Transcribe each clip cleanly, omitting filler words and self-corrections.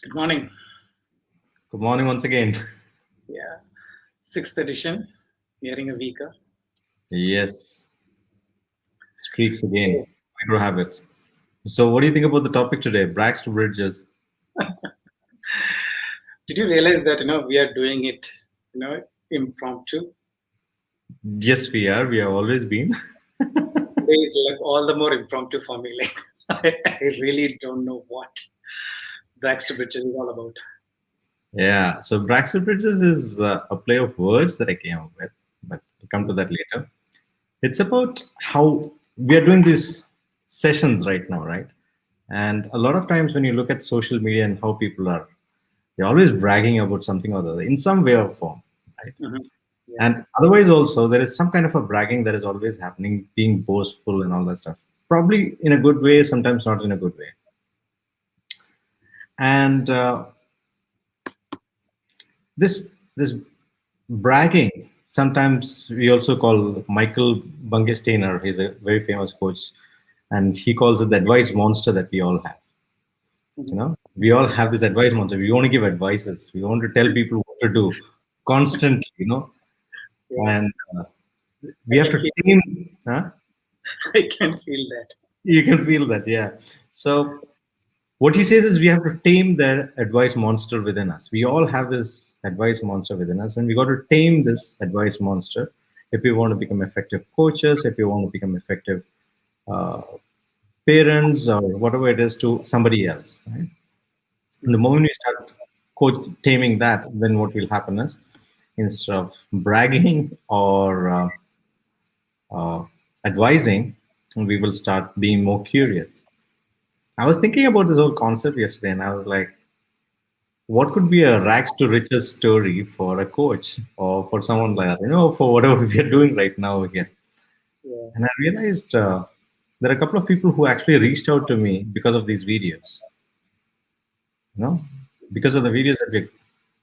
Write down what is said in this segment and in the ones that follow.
Good morning. Good morning once again. Yeah, sixth edition, nearing a week. Yes, streaks again. Micro habits. So, what do you think about the topic today? Brags to bridges. Did you realize that we are doing it, impromptu? Yes, we are. We have always been. Today is like all the more impromptu for me. Like I really don't know what Baxter Bridges is all about. Yeah. So, brags to bridges is a play of words that I came up with, but we'll come to that later. It's about how we are doing these sessions right now, right? And a lot of times when you look at social media and how people are, they're always bragging about something or the other in some way or form, right? Hmm. Yeah. And otherwise, also, there is some kind of a bragging that is always happening, being boastful and all that stuff. Probably in a good way, sometimes not in a good way. And this bragging, sometimes we also call Michael Bungesteiner. He's a very famous coach, and he calls it the advice monster that we all have. Hmm. We all have this advice monster. We want to give advices. We want to tell people what to do constantly. Yeah. And we I have can to feel. tame. Huh? I can feel that. You can feel that, yeah. So what he says is we have to tame the advice monster within us. We all have this advice monster within us, and we got to tame this advice monster if we want to become effective coaches, if we want to become effective uh, parents, or whatever it is to somebody else. Right? And the Mhm. moment we start taming that, then what will happen is instead of bragging or advising, we will start being more curious. I was thinking about this whole concept yesterday, and I was like, what could be a rags to riches story for a coach or for someone like that, for whatever we are doing right now here? Yeah. And I realized there are a couple of people who actually reached out to me because of these videos. You know, because of the videos that we're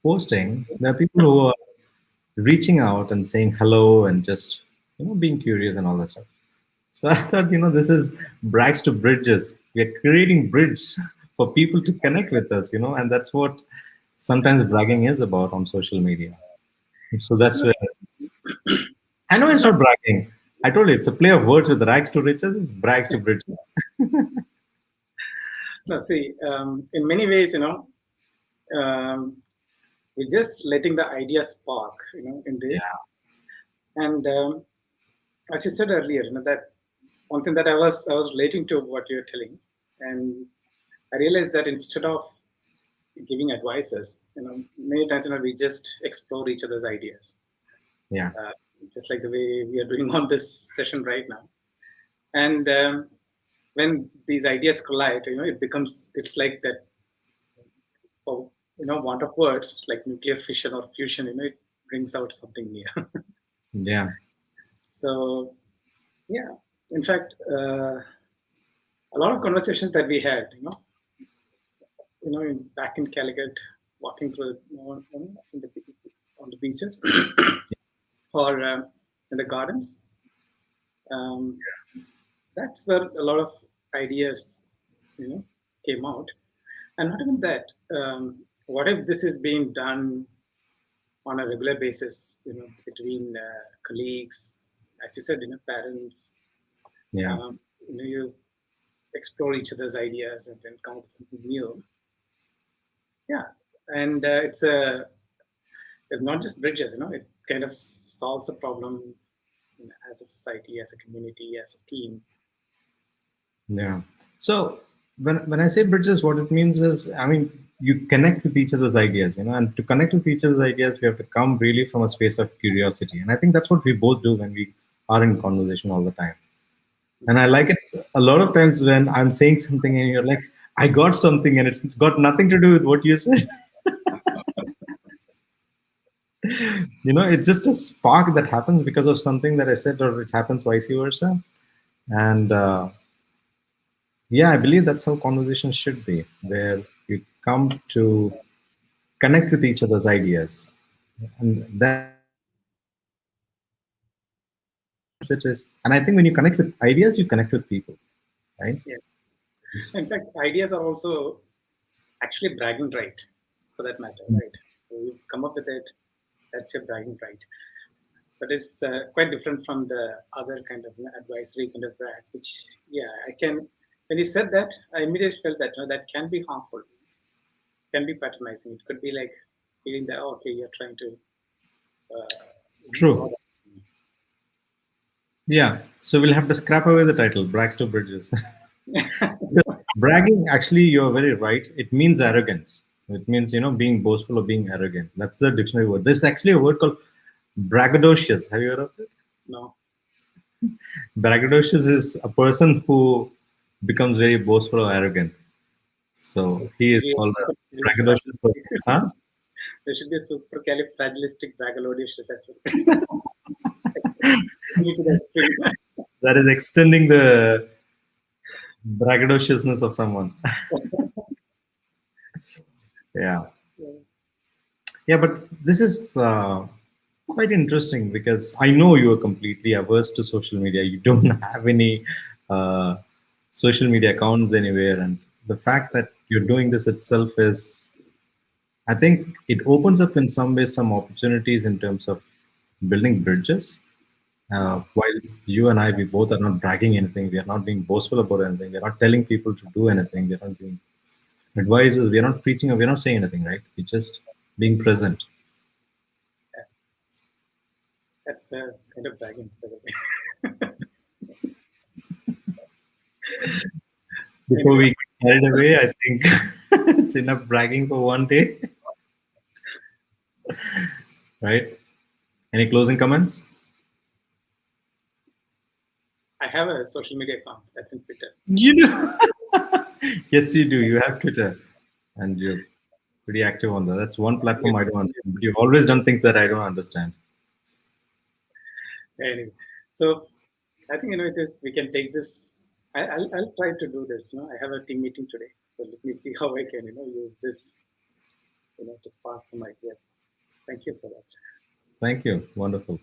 posting, there are people who are reaching out and saying hello and just being curious and all that stuff. So I thought, this is brags to bridges. We are creating bridge for people to connect with us, and that's what sometimes bragging is about on social media. So It's that's not. where I know it's It's not. not bragging. I told you it's a play of words with rags to riches. It's brags to bridges. No, see, in many ways, um, we're just letting the idea spark, in this. Yeah, And as you said earlier, that one thing that I was relating to what you're telling, and I realized that instead of giving advices, many times we just explore each other's ideas, yeah, uh, just like the way we are doing on this session right now. And when these ideas collide, it's like that. Oh, want of words like nuclear fission or fusion, it brings out something new. yeah. So yeah, in fact, a lot of conversations that we had, back in Calicut, walking through in the, on the beaches or in the gardens. Um, that's where a lot of ideas, came out. And not even that. What if this is being done on a regular basis, between colleagues, as you said, parents, Yeah. you explore each other's ideas and then come up with something new. Yeah, and it's not just bridges. It kind of solves a problem as a society, as a community, as a team. Yeah. So when I say bridges, what it means is, I mean, you connect with each other's ideas, and to connect with each other's ideas, we have to come really from a space of curiosity. And I think that's what we both do when we are in conversation all the time. And I like it a lot of times when I'm saying something and you're like, I got something and it's got nothing to do with what you said. It's just a spark that happens because of something that I said, or it happens vice versa. And yeah, I believe that's how conversations should be, where you come to connect with each other's ideas. And and I think when you connect with ideas, you connect with people, right? Yeah. In fact, ideas are also actually bragging right, for that matter, right? So you come up with it, that's your bragging right. But it's quite different from the other kind of advisory kind of brags, which, yeah, I can. When he said that, I immediately felt that that can be harmful, can be patronizing. It could be like feeling that, oh, okay, you're trying to True. draw that. Yeah. So we'll have to scrap away the title, Brags to Bridges. Because bragging, actually, you're very right. It means arrogance. It means, being boastful or being arrogant. That's the dictionary word. There's actually a word called braggadocious. Have you heard of it? No, Braggadocious is a person who becomes very boastful or arrogant. So he is called a braggadocious person. Huh? there should be a supercalifragilistic braggalocious as well. To the extreme. That is extending the braggadociousness of someone. Yeah. Yeah, but this is quite interesting because I know you are completely averse to social media. You don't have any uh, social media accounts anywhere, and the fact that you're doing this itself is, I think, it opens up in some ways some opportunities in terms of building bridges. While you and I, we both are not bragging anything, we are not being boastful about anything, we are not telling people to do anything, we are not being advisors, we are not preaching, or we are not saying anything, right? We're just being present. That's kind of bragging. Before we get carried away, I think it's enough bragging for one day, right? Any closing comments? I have a social media account that's in Twitter. You do. Yes, you do. You have Twitter, and you're pretty active on that. That's one platform I don't understand. But you've always done things that I don't understand. Anyway, so I think it is. We can take this. I'll try to do this. I have a team meeting today, so let me see how I can use this to spark some ideas. Thank you for that. Thank you. Wonderful.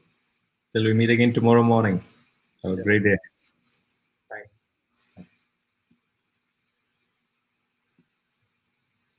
Till we meet again tomorrow morning. Have a Sure. great day.